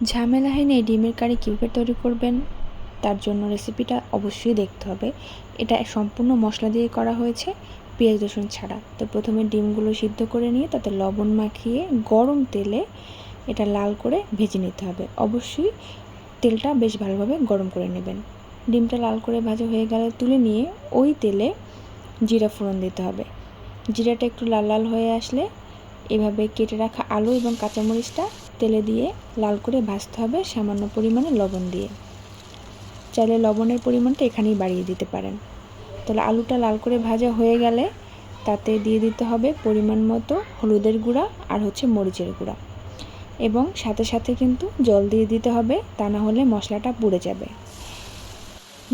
ঝামেলাহীন এই ডিমের কারি কীভাবে তৈরি করবেন তার জন্য রেসিপিটা অবশ্যই দেখতে হবে। এটা সম্পূর্ণ মশলা দিয়ে করা হয়েছে, পেঁয়াজ রসুন ছাড়া। তো প্রথমে ডিমগুলো সিদ্ধ করে নিয়ে তাতে লবণ মাখিয়ে গরম তেলে এটা লাল করে ভেজে নিতে হবে। অবশ্যই তেলটা বেশ ভালোভাবে গরম করে নেবেন। ডিমটা লাল করে ভাজা হয়ে গেলে তুলে নিয়ে ওই তেলে জিরা ফোড়ন দিতে হবে। জিরাটা একটু লাল লাল হয়ে আসলে এভাবে কেটে রাখা আলু এবং কাঁচামরিচটা তেলে দিয়ে লাল করে ভাজতে হবে সামান্য পরিমাণে লবণ দিয়ে। চাইলে লবণের পরিমাণটা এখানেই বাড়িয়ে দিতে পারেন। তাহলে আলুটা লাল করে ভাজা হয়ে গেলে তাতে দিয়ে দিতে হবে পরিমাণ মতো হলুদের গুঁড়া আর মরিচের গুঁড়া, এবং সাথে সাথে কিন্তু জল দিয়ে দিতে হবে, তা না হলে মশলাটা পুড়ে যাবে।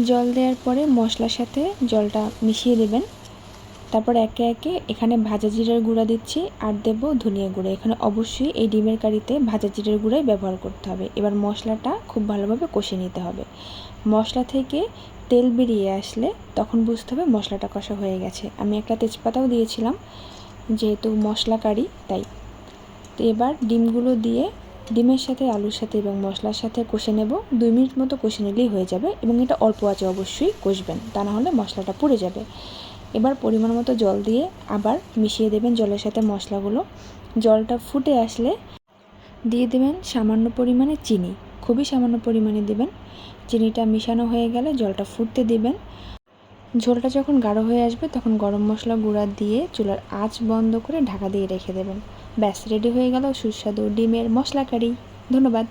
জল দেওয়ার পরে মশলার সাথে জলটা মিশিয়ে দেবেন। তারপর একে একে এখানে ভাজা জিরার গুঁড়া দিচ্ছি আর দেব ধনিয়া গুঁড়া। এখানে অবশ্যই এই ডিমের কারিতে ভাজা জিরার গুঁড়াই ব্যবহার করতে হবে। এবার মশলাটা খুব ভালোভাবে কষিয়ে নিতে হবে। মশলা থেকে তেল বেরিয়ে আসলে তখন বুঝতে হবে মশলাটা কষা হয়ে গেছে। আমি একটা তেজপাতাও দিয়েছিলাম, যেহেতু মশলা কারি তাই। তো এবার ডিমগুলো দিয়ে ডিমের সাথে আলুর সাথে এবং মশলার সাথে কষে নেব। 2 মিনিট মতো কষে নিলেই হয়ে যাবে, এবং এটা অল্প আঁচে অবশ্যই কষবেন, তা না হলে মশলাটা পুড়ে যাবে। এবার পরিমাণ মতো জল দিয়ে আবার মিশিয়ে দেবেন জলের সাথে মশলাগুলো। জলটা ফুটে আসলে দিয়ে দেবেন সামান্য পরিমাণে চিনি, খুবই সামান্য পরিমাণে দেবেন। চিনিটা মিশানো হয়ে গেলে জলটা ফুটতে দিবেন। ঝোলটা যখন গাঢ় হয়ে আসবে তখন গরম মশলা গুঁড়া দিয়ে চুলার আঁচ বন্ধ করে ঢাকা দিয়ে রেখে দেবেন। ব্যাস, রেডি হয়ে গেল সুস্বাদু ডিমের মশলা কারি। ধন্যবাদ।